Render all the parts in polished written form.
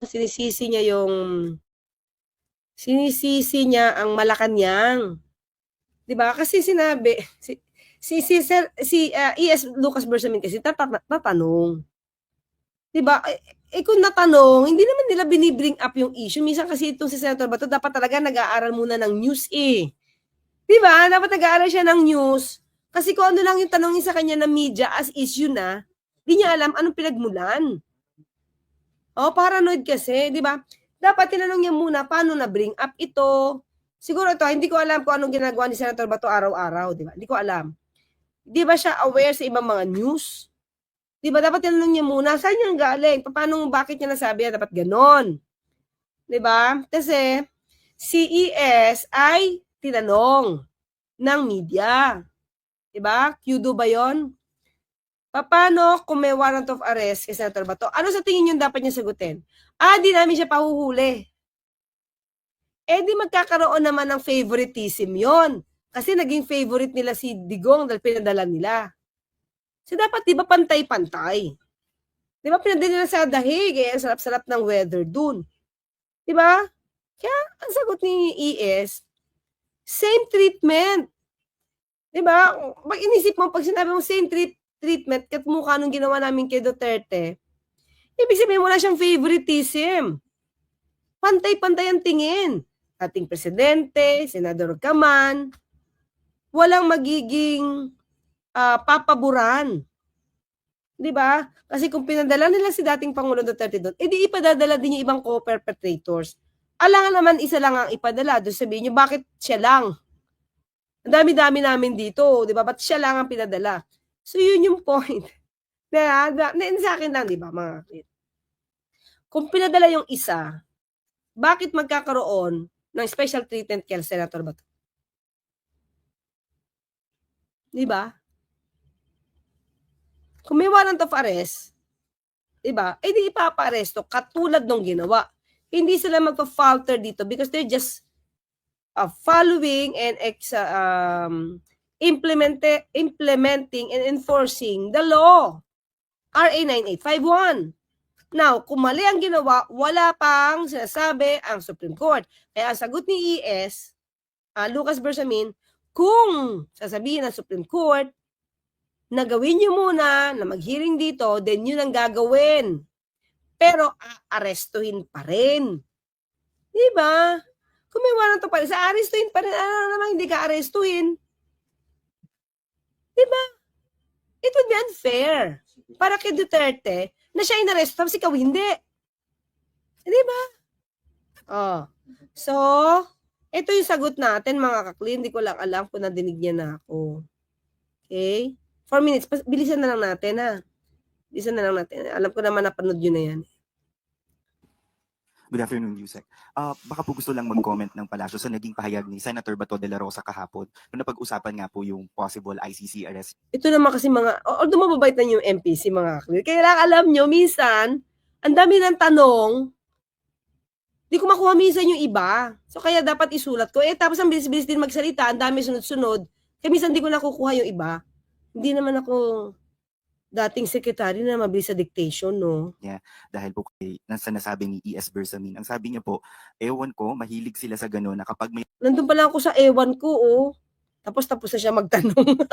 sinisisi niya ang Malacanang. 'Di ba? Kasi sinabi ES Lucas Bersamin kasi tatanong. 'Di ba? Kung natanong, hindi naman nila binibring up yung issue. Minsan kasi itong si Senator Bato dapat talaga nag-aaral muna ng news eh. 'Di ba? Dapat nag-aaral siya ng news. Kasi kung ano lang yung tanongin sa kanya ng media as issue na, hindi niya alam anong pinagmulan. Oh, paranoid kasi, 'di ba? Dapat tinanong niya muna paano na bring up ito. Siguro ito, hindi ko alam kung anong ginagawa ni Senator Bato araw-araw, 'di ba? Hindi ko alam. 'Di ba siya aware sa ibang mga news? 'Di ba dapat tinanong niya muna saan niya galing? Paano bakit niya nasabi yan? Dapat ganon. 'Di ba? Kasi si ES ay tinanong ng media. 'Di ba? QDO ba 'yon? Paano kung may warrant of arrest kay Senator Bato? Ano sa tingin niyo dapat niya sagutin? Di namin siya pahuhuli. Di magkakaroon naman ng favoritism yon. Kasi naging favorite nila si Digong dahil pinadala nila. So dapat di ba pantay-pantay? Di ba pinadala nila sa dahig, ang sarap-sarap ng weather dun. Di ba? Kaya ang sagot ni ES, same treatment. Di ba? Pag inisip mo, pag sinabi mo same treatment, kat mukha nung ginawa namin kay Duterte, ibig sabihin wala siyang favoritism. Pantay-pantay ang tingin. Ating presidente, senador ka man, walang magiging papaboran. 'Di ba? Kasi kung pinadala nila si dating Pangulo Duterte doon, edi ipadadala din yung ibang co-perpetrators. Alangan naman isa lang ang ipadala. Doon sabihin niyo, bakit siya lang? Ang dami-dami namin dito, 'di ba? Ba't siya lang ang pinadala? So yun yung point. Na sa akin lang, 'di ba, mga kapit? Kung pinadala yung isa, bakit magkakaroon ng special treatment kay Senator Bato? 'Di ba? Kung may warrant of arrest, 'di ba? Di ipapa-aresto katulad nung ginawa. Hindi sila magpa-falter dito because they're just following and implementing and enforcing the law. RA 9851. Now, kung mali ang ginawa, wala pang sinasabi ang Supreme Court. Kaya ang sagot ni ES, Lucas Bersamin, kung sasabihin ng Supreme Court na gawin nyo muna na mag-hearing dito, then yun ang gagawin. Pero aarestuhin pa rin. Diba? Kung may warrant of arrest, aarestuhin pa rin. Ano naman hindi ka arestuhin? Diba? It would be unfair para kay Duterte na siya inaresto tapos ikaw hindi. Diba? Oh. So, ito yung sagot natin mga kakli. Hindi ko lang alam kung nadinig niya na ako. Okay? 4 minutes. Bilisan na lang natin ha. Bilisan na lang natin. Alam ko naman napanood yun na yan. Good afternoon, Yusek. Baka po gusto lang mag-comment ng Palasyo sa naging pahayag ni Senator Bato de la Rosa kahapon nung napag-usapan nga po yung possible ICC arrest. Ito naman kasi although mababait na yung MPC mga kakli, kaya lang alam nyo, minsan, ang dami ng tanong, di ko makuha minsan yung iba. So kaya dapat isulat ko. Tapos ang bilis-bilis din magsalita, ang dami sunod-sunod. Kaya minsan di ko nakukuha yung iba. Hindi naman ako dating secretary na mabilis sa dictation, no? Yeah, dahil po kay nasabi ni ES Bersamin, ang sabi niya po, ewan ko, mahilig sila sa gano'n na kapag may Nandun pa lang ako sa ewan ko, oh. Tapos na siya magtanong.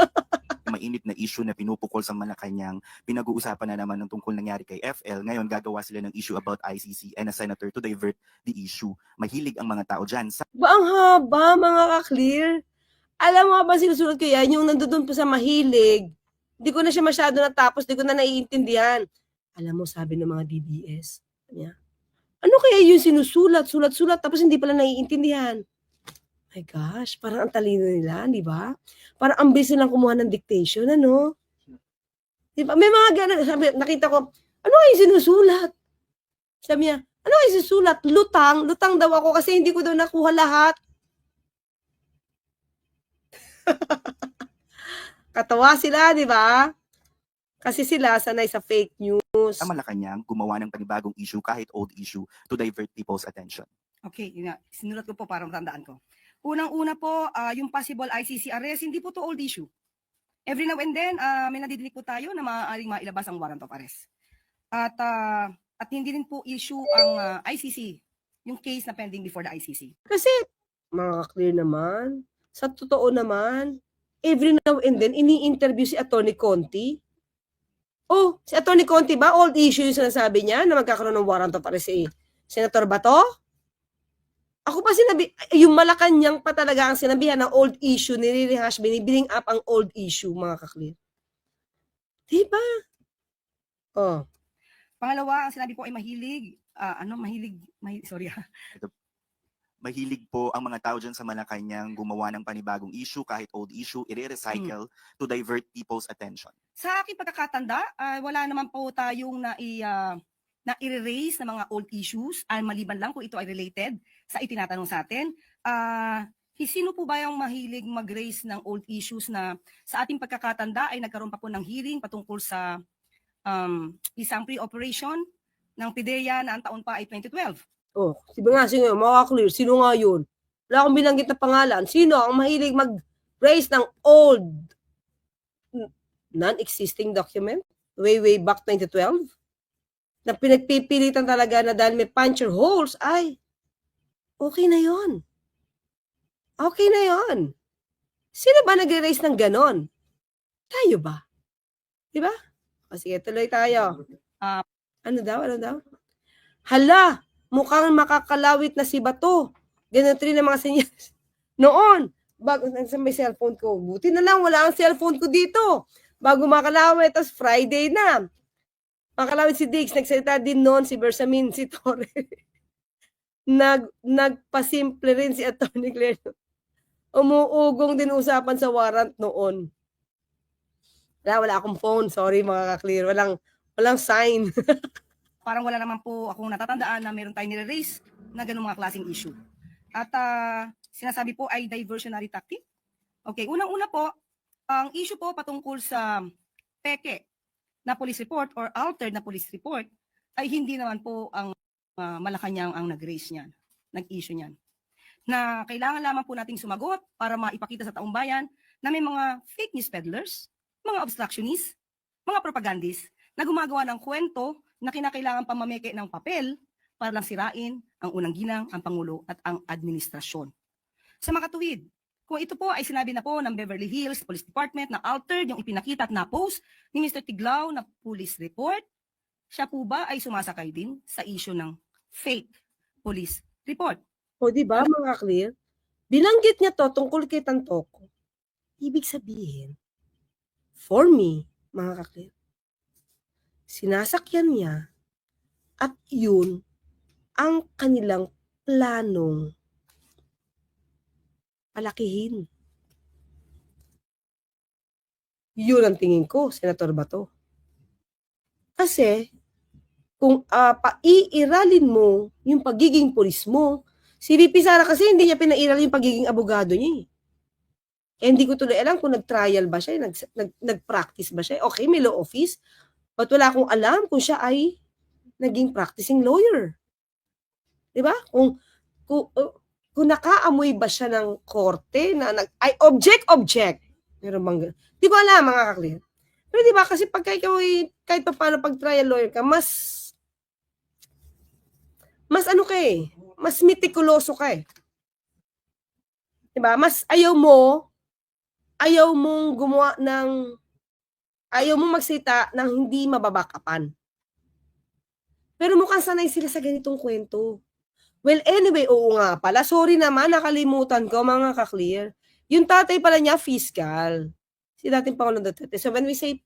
mainit na issue na pinupukol sa Malacanang, pinag-uusapan na naman ng tungkol nangyari kay FL. Ngayon, gagawa sila ng issue about ICC and a senator to divert the issue. Mahilig ang mga tao dyan. Ba, ang haba, mga ka-clear. Alam mo ba, sinusunod ko yan, yung nandun po sa mahilig, di ko na siya masyado natapos, di ko na naiintindihan. Alam mo, sabi ng mga DDS, ano kaya yung sinusulat, sulat, tapos hindi pala naiintindihan? My gosh, parang ang talino nila, di ba? Parang ang bilis nilang kumuha ng dictation, ano? Di ba? May mga ganun, sabi, nakita ko, ano kaya yung sinusulat? Sabi niya, ano kaya yung sinusulat? Lutang daw ako kasi hindi ko daw nakuha lahat. Katawa sila, di ba? Kasi sila sanay sa fake news. Sa Malacanang, gumawa ng panibagong issue kahit old issue to divert people's attention. Okay, yun nga. Sinulat ko po para matandaan ko. Unang-una po, yung possible ICC arrest, hindi po to old issue. Every now and then, may nadidinig po tayo na maaaring mailabas ang warrant of arrest. At At hindi rin po issue ang ICC, yung case na pending before the ICC. Kasi, mga clear naman, sa totoo naman, every now and then, ini-interview si Atty. Conti. Oh, si Atty. Conti ba, old issue yung sinasabi niya na magkakaroon ng warrant of arrest si Senator Bato? Ako pa sinabi, yung Malacanang pa talaga ang sinabihan ng old issue, nire-rehash, binibiling up ang old issue, mga kaklir. Diba? Oh. Pangalawa, ang sinabi po ay sorry. Mahilig po ang mga tao dyan sa Malacanang gumawa ng panibagong issue, kahit old issue, i-recycle to divert people's attention. Sa aking pagkakatanda, wala naman po tayong na-erase na mga old issues, maliban lang kung ito ay related sa itinatanong sa atin. Sino po ba yung mahilig mag-raise ng old issues na sa ating pagkakatanda ay nagkaroon pa po ng hearing patungkol sa isang pre-operation ng PIDEA na ang taon pa ay 2012? Oh, diba nga, sino, makaklear, sino nga yun? Wala akong binanggit na pangalan. Sino ang mahilig mag-raise ng old non-existing document? Way back 2012? Na pinagpipilitan talaga na dahil may puncture holes, ay, okay na yon. Okay na yon. Sino ba nag-raise ng ganon? Tayo ba? Diba? O sige, tuloy tayo. Ano daw? Hala! Mukhang makakalawit na si Bato. Ganun rin ang mga senyas. Noon, bago sa may cellphone ko, buti na lang wala ang cellphone ko dito. Bago makalawit, tapos Friday na. Makalawit si Diggs, nagsalita din noon si Bersamin, si Torre. Nagpasimple rin si Atty. Claire. Umuugong din usapan sa warrant noon. Wala akong phone. Sorry mga ka-clear. Walang sign. Parang wala naman po akong natatandaan na meron tayong nire-raise na ganung mga klaseng issue. At sinasabi po ay diversionary tactic. Okay, unang-una po, ang issue po patungkol sa peke na police report or altered na police report ay hindi naman po ang Malacanang ang nag-raise niyan, nag-issue niyan. Na kailangan lamang po nating sumagot para maipakita sa taong bayan na may mga fake news peddlers, mga obstructionists, mga propagandists na gumagawa ng kwento na kinakailangan pamameke ng papel para lang sirain ang unang ginang, ang Pangulo at ang administrasyon. Sa makatuwid, kung ito po ay sinabi na po ng Beverly Hills Police Department na altered yung ipinakita at na-post ni Mr. Tiglao na police report, siya po ba ay sumasakay din sa issue ng fake police report? O diba mga clear? Binanggit niya to tungkol kay Tantoco. Ibig sabihin, for me, mga ka-clear, sinasakyan niya at yun ang kanilang planong palakihin. Yun ang tingin ko, Senator Bato. Kasi, kung paiiralin mo yung pagiging pulis mo, si VP Sara kasi hindi niya pinairal yung pagiging abogado niya. Hindi ko tuloy alam kung nag-trial ba siya, nag-practice ba siya. Okay, may law office. But wala akong alam kung siya ay naging practicing lawyer. Diba? Kung nakaamoy ba siya ng korte na object. Meron bang di ko alam mga kaklir. Pero diba kasi pagka ikaw kahit pa paano pag trial lawyer ka, mas meticuloso ka eh. Diba? Mas ayaw mong magsita ng hindi mababakapan. Pero mukhang sanay sila sa ganitong kwento. Well, anyway, oo nga pala. Sorry naman, nakalimutan ko mga ka-clear. Yung tatay pala niya, fiscal. Si dating Pangulong Duterte. So when we say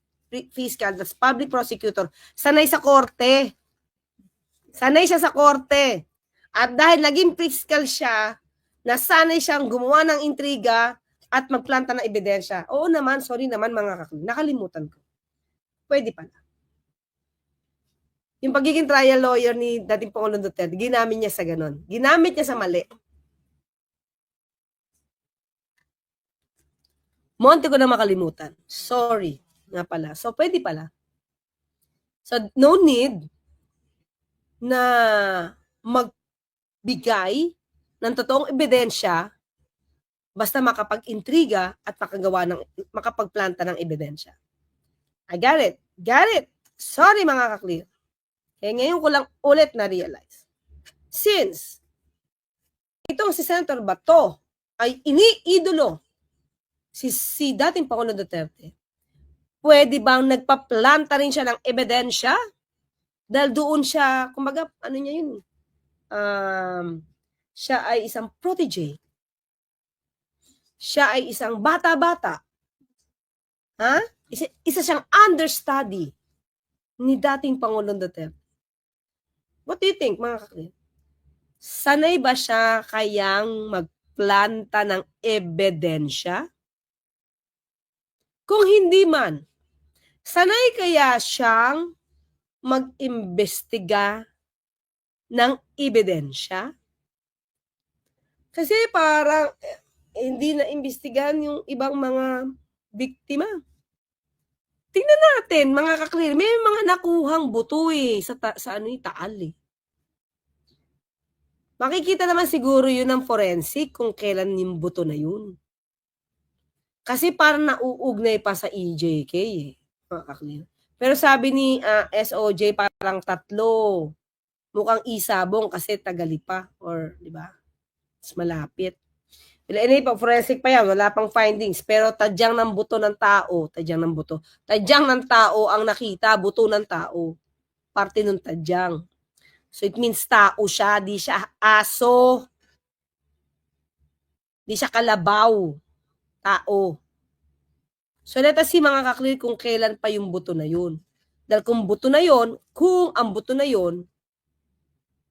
fiscal, that's public prosecutor, sanay sa korte. Sanay siya sa korte. At dahil naging fiscal siya, nasanay siyang gumawa ng intriga at magplanta ng ebidensya. Oo naman, sorry naman mga ka-clear. Nakalimutan ko. Pwede pala. Yung pagiging trial lawyer ni dating Pangulong Duterte, ginamit niya sa ganon. Ginamit niya sa mali. Monte ko na makalimutan. Sorry nga pala. So, pwede pala. So, no need na magbigay ng totoong ebidensya basta makapag-intriga at makapagplanta ng ebidensya. I got it. Got it. Sorry mga ka-clear. Kaya ngayon ko lang ulit na-realize. Since itong si Senator Bato ay iniidolo si dating Pangulong Duterte, pwede bang nagpaplanta rin siya ng ebidensya? Dahil doon siya, kumbaga, ano niya yun, siya ay isang protege. Siya ay isang bata-bata. Ha? Isa siyang understudy ni dating Pangulong Duterte. What do you think, mga kakilin? Sanay ba siya kayang magplanta ng ebidensya? Kung hindi man, sanay kaya siyang mag-imbestiga ng ebidensya? Kasi parang hindi na imbestigahan yung ibang mga biktima. Tingnan natin, mga kaklir, may mga nakuhang buto sa Taal eh. Makikita naman siguro yun ng forensic kung kailan yung buto na yun. Kasi parang nauugnay pa sa EJK eh, mga kaklir. Pero sabi ni SOJ parang 3. Mukhang isabong kasi Tagalipa or di ba? Mas malapit. Anyway, pag forensic pa yan, wala pang findings. Pero tadyang ng buto ng tao, tadyang ng buto. Tadyang ng tao ang nakita, buto ng tao. Parte ng tadyang. So it means tao siya, di siya aso. Di siya kalabaw. Tao. So let us see mga kaklir kung kailan pa yung buto na yun. Dahil kung ang buto na yun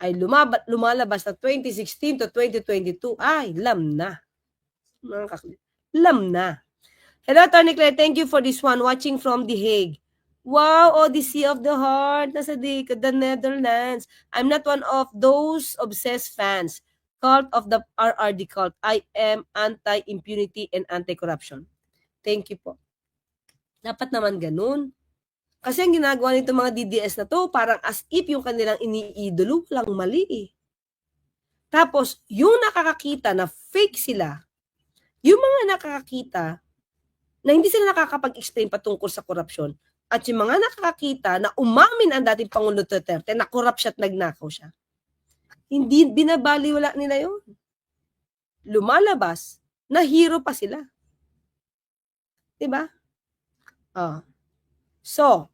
ay lumalabas na 2016 to 2022, ay, lam na. Mga kaklir. Lam na. Hello, Attorney Claire. Thank you for this one. Watching from The Hague. Wow, Odyssey of the Heart. Nasa the Netherlands. I'm not one of those obsessed fans. Cult of the RRD cult. I am anti-impunity and anti-corruption. Thank you po. Dapat naman ganun. Kasi ang ginagawa nito mga DDS na to, parang as if yung kanilang iniidolo, walang mali eh. Tapos, yung nakakakita na fake sila, yung mga nakakakita na hindi sila nakakapag-explain patungkol sa korupsyon, at yung mga nakakakita na umamin ang dating Pangulo Duterte na corrupt siya at nagnakaw siya, hindi binabaliwala nila yun. Lumalabas na hero pa sila. Diba? So,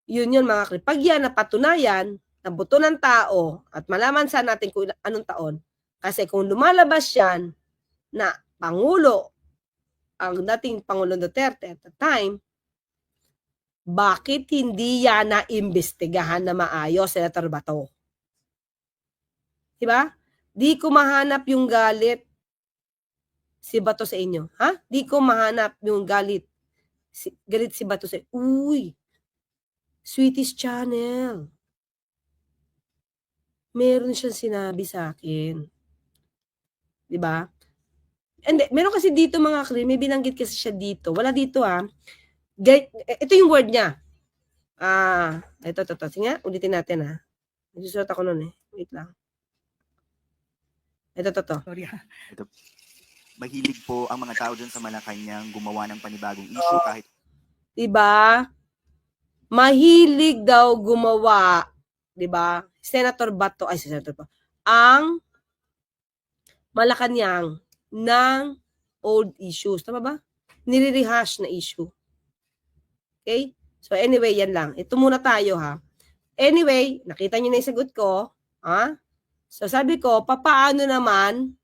yun mga klip. Pag yan napatunayan, na buto ng tao, at malaman sa natin kung anong taon, kasi kung lumalabas yan na Pangulo, ang dating Pangulong Duterte at the time, bakit hindi yan na-imbestigahan na maayos, Senator Bato? Diba? Di ko mahanap yung galit si Bato sa inyo. Ha? Di ko mahanap yung galit si Bato sa inyo. Uy, Sweeties Channel. Meron siyang sinabi sa akin. Diba? And meron kasi dito mga klip, may binanggit kasi siya dito. Wala dito ito yung word niya. Ito. Sige, ulitin natin Nagsusulat ako nun Wait lang. Ito. Sorry. Mahilig po ang mga tao dyan sa Malacanang gumawa ng panibagong issue kahit... Diba? Mahilig daw gumawa, diba? Senator Bato, ang Malacanang ng old issues. Tama ba? Nire-rehash na issue. Okay? So anyway, yan lang. Ito muna tayo Anyway, nakita niyo na yung sagot ko. So sabi ko, papaano naman,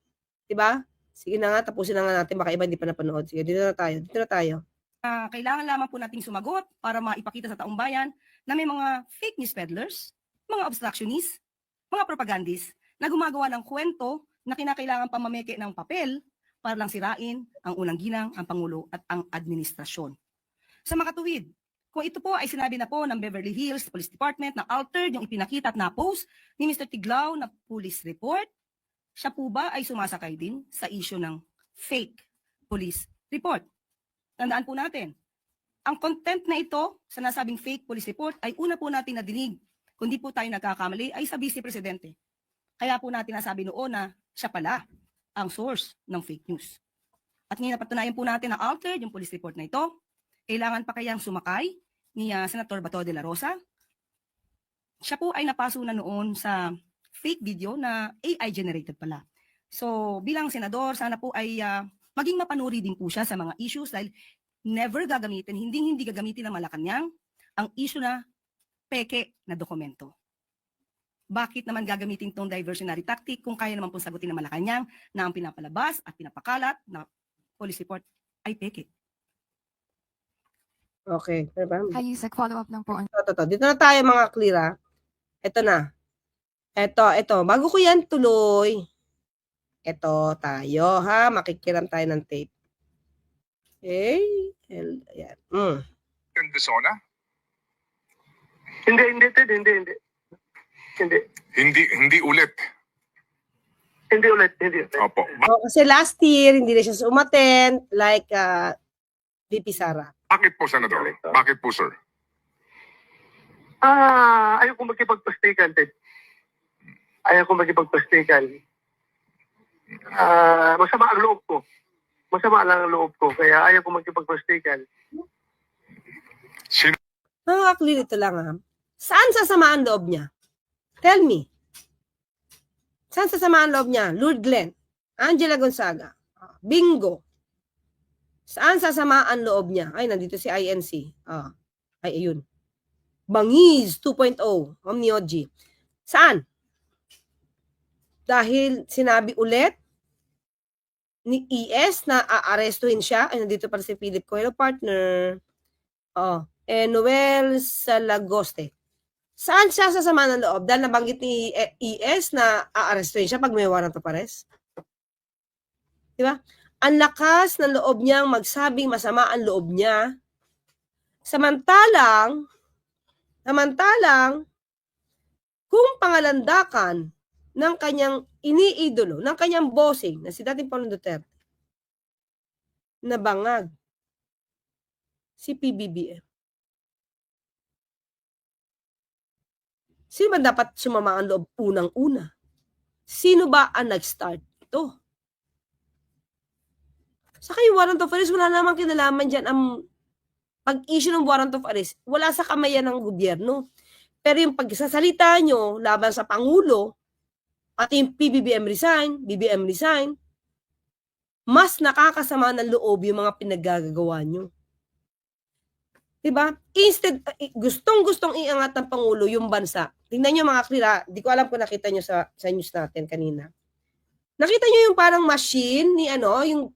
diba? Sige na nga, tapusin na nga natin. Baka iba hindi pa napanood. Sige, dito na tayo. Kailangan lamang po nating sumagot para maipakita sa taong bayan na may mga fake news peddlers, mga obstructionists, mga propagandists na gumagawa ng kwento na kinakailangan pamameke ng papel para lang sirain ang unang ginang, ang Pangulo at ang administrasyon. Sa makatuwid, kung ito po ay sinabi na po ng Beverly Hills Police Department na altered yung ipinakita at na-post ni Mr. Tiglao na police report, siya po ba ay sumasakay din sa issue ng fake police report? Tandaan po natin, ang content na ito sa nasabing fake police report ay una po natin nadinig, kung di po tayo nagkakamali, ay sa Vice Presidente. Kaya po natin nasabi noon na siya pala ang source ng fake news. At ngayon napatunayan po natin na altered yung police report na ito. Kailangan pa kayang sumakay ni Senator Bato de la Rosa siya po ay napaso na noon sa fake video na AI generated pala. So bilang senador, sana po ay maging mapanuri din po siya sa mga issues dahil never gagamitin, hindi gagamitin ng Malacanang ang issue na peke na dokumento. Bakit naman gagamitin itong diversionary tactic kung kaya naman pong sagutin ng Malacanang na ang pinapalabas at pinapakalat na police report ay peke? Okay. Diba? Yusek, follow-up lang po. Ito. Dito na tayo mga clear ha. Ito na. Ito. Bago ko yan tuloy. Ito tayo ha. Makikiram tayo ng tape. Okay. Ayan. Tendesona? Hindi, Ted, hindi. Hindi ulit. Hindi ulit. Opo. Kasi last year, hindi na siya umattend like VP Sara. Bakit po, Senador? Bakit po, sir? Ayaw ko makipagpastikan, Ted. Masama ang loob ko. Masama lang ang loob ko. Kaya ayaw ko makipagpastikan. Sino Mga clear ito lang ha. Saan sasama ang loob niya? Tell me. Saan sasama ang loob niya? Lord Glenn, Angela Gonzaga, Bingo. Saan sasama ang loob niya? Ay, nandito si INC. Ay, ayun. Bangiz 2.0, Omnioji. Saan? Dahil sinabi ulit ni ES na aarestuhin siya. Ay, nandito para si Philip Coelho, partner. Noel Salagoste. Saan siya sasama ng loob? Dahil nabanggit ni ES na aarestuhin siya pag may warrant of arrest. Diba? Ang lakas ng loob niyang magsabing masama ang loob niya. Samantalang, kung pangalandakan ng kanyang iniidolo, ng kanyang bossing, na si dating Pangulong Duterte, na bangag si PBBM. Sino ba dapat sumama ang loob unang-una? Sino ba ang nag-start ito? Saka yung warrant of arrest, wala namang kinalaman dyan ang pag-issue ng warrant of arrest. Wala sa kamayan ng gobyerno. Pero yung pagsasalita nyo laban sa Pangulo at yung BBM resign, mas nakakasama ng loob yung mga pinaggagawa nyo. Diba? Instead, gustong-gustong iangat ng Pangulo yung bansa. Tingnan nyo mga klira, di ko alam kung nakita nyo sa news natin kanina. Nakita nyo yung parang machine ni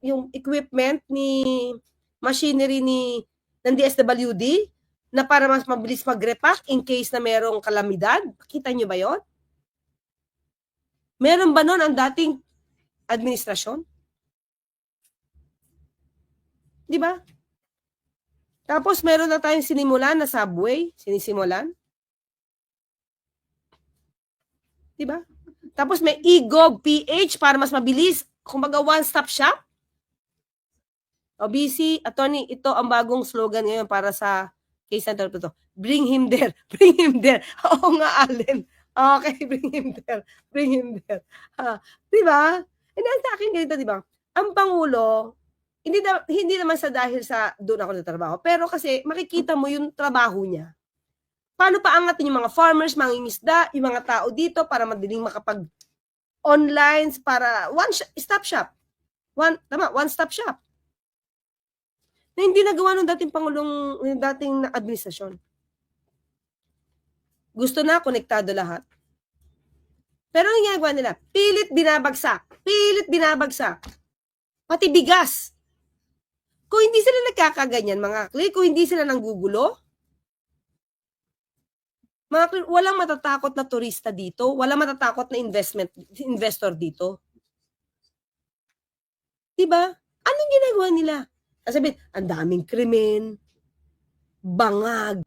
yung equipment ni machinery ng DSWD na para mas mabilis mag-repack in case na merong kalamidad? Kita nyo ba yon? Meron ba nun ang dating administrasyon? Di ba? Tapos meron na tayong sinimulan na subway, sinisimulan. Di ba? Tapos may eGov PH para mas mabilis. Kumbaga one-stop shop. OBC, attorney, ito ang bagong slogan ngayon para sa case center to. Bring him there. Bring him there. Oo nga, Allen. Okay, bring him there. Bring him there. Di ba? And then sa akin ganito, di ba? Ang Pangulo, hindi naman sa dahil sa doon ako nagtatrabaho, pero kasi makikita mo yung trabaho niya. Paano paangatin yung mga farmers, mga ingisda, yung mga tao dito para madaling makapag-online, para one-stop shop. One-stop shop. Na hindi nagawa ng dating administrasyon. Gusto na, konektado lahat. Pero ang ginagawa nila, pilit binabagsak. Pati bigas. Kung hindi sila nagkakaganyan, mga kli, kung hindi sila nanggugulo, mga kli, walang matatakot na turista dito, walang matatakot na investor dito. Diba? Anong ginagawa nila? Sabihin, ang daming krimen, bangag.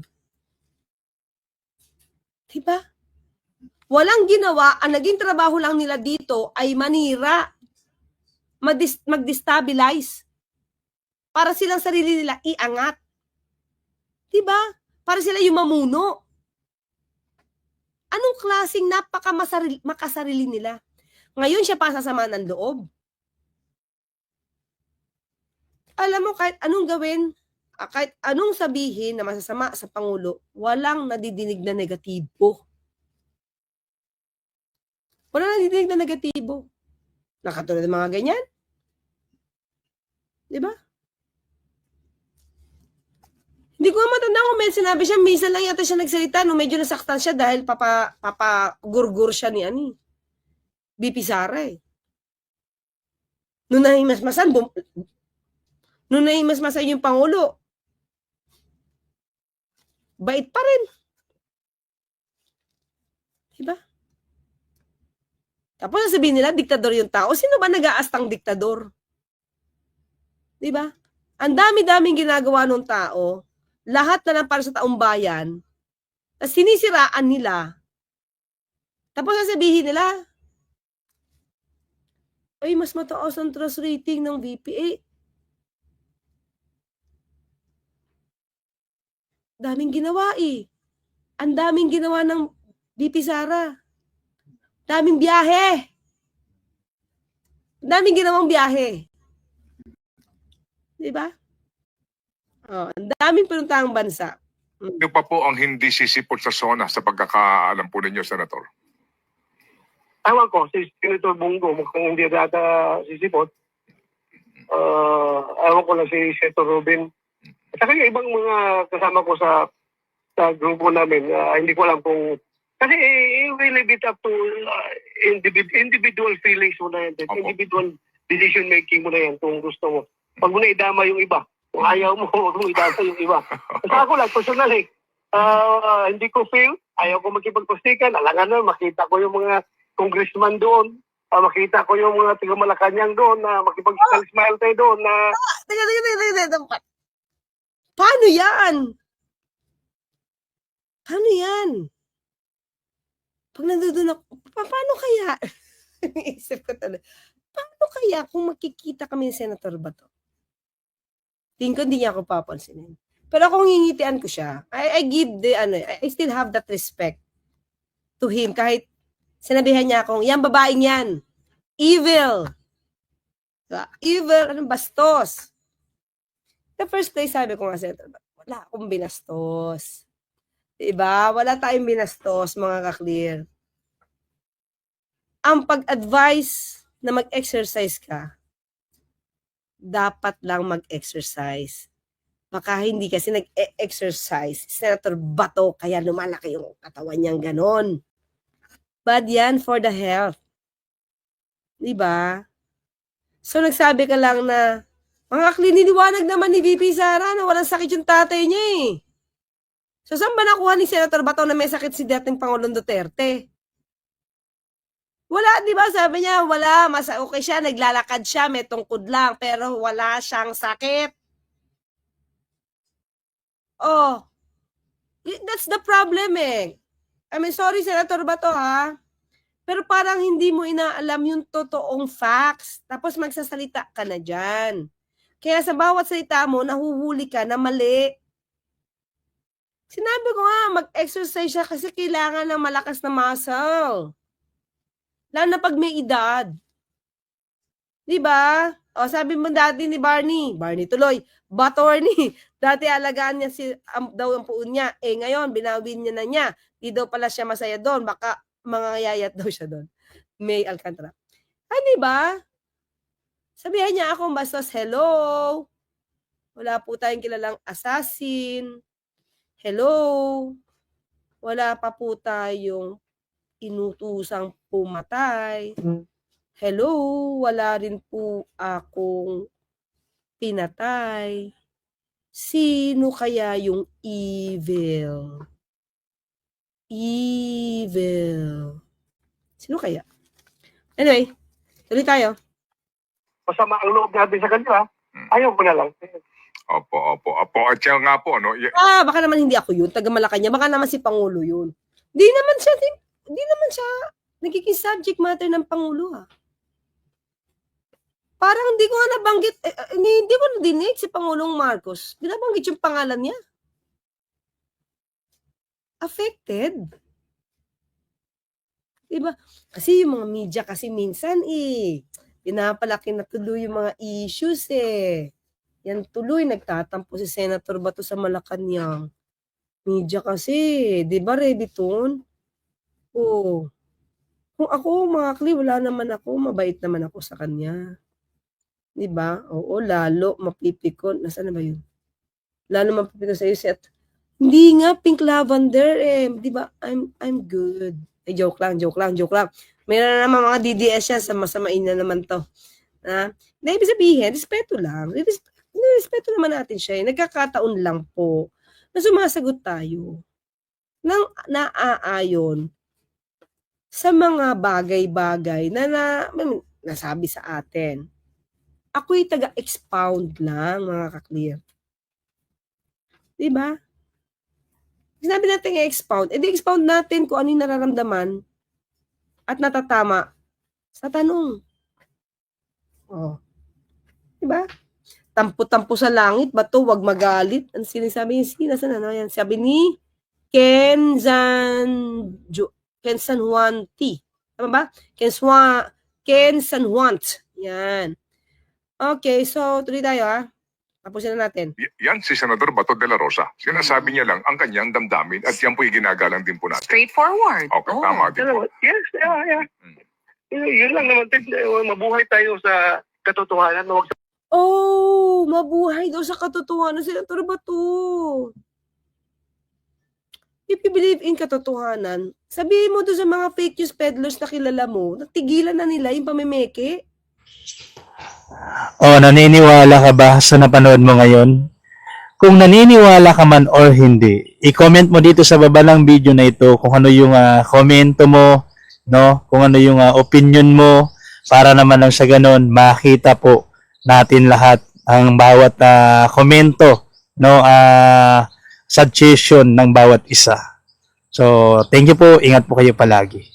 Diba? Walang ginawa, ang naging trabaho lang nila dito ay manira, mag-destabilize. Para silang sarili nila iangat. Diba? Para sila yung mamuno. Anong klaseng makasarili nila? Ngayon siya pa sasama ng loob. Alam mo, kahit anong gawin, kahit anong sabihin na masasama sa Pangulo, walang nadidinig na negatibo. Wala nang didinig na negatibo. Nakatulad ng mga ganyan. Di ba? Hindi ko matanda kung may sinabi siya, minsan lang yata siya nagsalita nung medyo nasaktan siya dahil papagurgur siya ni BP Sara eh. Nung nahimasmasan yung Pangulo, bait pa rin. Diba? Tapos sasabihin nila, diktador yung tao. Sino ba nag-aastang diktador? Diba? Ang dami-daming ginagawa ng tao, lahat na lang para sa taong bayan, tapos sinisiraan nila. Tapos sasabihin nila, ay, mas mataas ang trust rating ng VPA. Daming ginawa eh. Ang daming ginawa ng VP Sara. Daming biyahe. Daming ginawang biyahe. Diba? Oh, ang daming pinuntahang bansa. Ano pa po ang hindi sisipot sa SONA sa pagkakaalam po ninyo, Senator? Ewan ko, si Senator Bongo, mukhang hindi data sisipot. Ewan ko lang si Senator Robin. At saka yung ibang mga kasama ko sa grupo namin, hindi ko alam kung... Kasi we leave it up to individual feelings mo na yan. Individual decision making mo na yan kung gusto mo. Pag mo na idama yung iba, kung ayaw mo, huwag mo idama yung iba. Sa ako lang, personally, hindi ko feel, ayaw ko makipagpustikan, alangan na, makita ko yung mga congressman doon, makita ko yung mga taga Malacanang doon, na makipag-smile tayo doon, na... Teka. Paano yan? Paano yan? Pag nandun ako, paano kaya? Isip ko talaga, paano kaya kung makikita kami ni Senator Bato? Tingin ko hindi niya ako papansinin. Pero kung ngingitian ko siya, I give I still have that respect to him kahit sinabihan niya akong, yan babaeng yan, evil. Diba? Evil, anong bastos. The first place, sabi ko nga, Senator Bato, wala akong binastos. Diba? Wala tayong binastos, mga ka-clear. Ang pag-advise na mag-exercise ka, dapat lang mag-exercise. Baka hindi kasi nag-exercise. Senator Bato, kaya lumalaki yung katawan niyang ganon. Bad yan for the health. Diba? So, nagsabi ka lang na, mga kliniwanag naman ni VP Sara na walang sakit yung tatay niya eh. So, saan ba nakuha ni Senator Bato na may sakit si dating Pangulong Duterte? Wala, di ba? Sabi niya, wala. Mas okay siya, naglalakad siya, may tungkod lang, pero wala siyang sakit. Oh, that's the problem eh. I mean, sorry Senator Bato ha, pero parang hindi mo inaalam yung totoong facts, tapos magsasalita ka na dyan. Kaya sa bawat salita mo, nahuhuli ka na mali. Sinabi ko nga, mag-exercise siya kasi kailangan ng malakas na muscle. Lalo na pag may edad. Diba? O, sabi mo dati ni Barney tuloy, Batorni, dati alagaan niya daw ang puon niya. Eh ngayon, binawin niya na niya. Di daw pala siya masaya doon. Baka mangangayayat daw siya doon. May Alcantara. Diba? Sabihan niya ako, bastos, hello. Wala po tayong kilalang assassin. Hello. Wala pa po tayong inutusang pumatay. Hello. Wala rin po akong pinatay. Sino kaya yung evil? Evil. Sino kaya? Anyway, tuloy tayo. Masama ang loob natin sa kanila, ayaw mo na lang. Opo. At siya nga po, no? Baka naman hindi ako yun, taga Malacanang. Baka naman si Pangulo yun. Di naman siya nagiging subject matter ng Pangulo ha. Parang hindi ko nga nabanggit, hindi ko nadinig si Pangulong Marcos. Binabanggit yung pangalan niya. Affected. Diba? Kasi yung mga media kasi minsan pinapalaki na tuloy yung mga issues Yan tuloy, nagtatampo si Senator Bato sa Malacanang. Media kasi, di ba, Rebiton? Oh. Kung ako, mga Kli, wala naman ako, mabait naman ako sa kanya. 'Di ba? Oo, lalo mapipikon. Nasaan na ba yun? Lalo mapipikon sa iyo, Seth. Hindi nga, pink lavender eh. 'Di ba? I'm good. Ay, joke lang. Meron na naman mga DDS yan, sa masamain na naman to. Ha? Na ibig sabihin, respeto lang. Respeto naman natin siya. Nagkakataon lang po na sumasagot tayo ng naaayon sa mga bagay-bagay na nasabi sa atin. Ako'y taga-expound lang, mga ka-clear. Diba? Sinabi natin i-expound. Edi expound natin kung ano yung nararamdaman at natatama sa tanong. Oh. Diba? Tampo-tampo sa langit ba to? Wag magalit. Ang sinasabi niya, saan na yan? Sabi ni Ken San Juan T. Tama ba? Ken San Juan. Yan. Okay, so tuloy tayo ha. Tapusin na natin. Yan si Senador Bato de la Rosa. Sinasabi niya lang ang kanyang damdamin at yan po'y ginagalang din po natin. Straightforward. Okay, tama din po. Yes, yeah. Yun lang naman, mabuhay tayo sa katotohanan. Huwag sa Oh, mabuhay daw sa katotohanan. Senator Bato. If you believe in katotohanan, sabihin mo doon sa mga fake news peddlers na kilala mo, natigilan na nila yung pamimeke. O, naniniwala ka ba sa napanood mo ngayon? Kung naniniwala ka man or hindi, i-comment mo dito sa baba ng video na ito kung ano yung komento mo, no? Kung ano yung opinion mo, para naman lang sa ganun, makita po natin lahat ang bawat komento, no? Suggestion ng bawat isa. So, thank you po. Ingat po kayo palagi.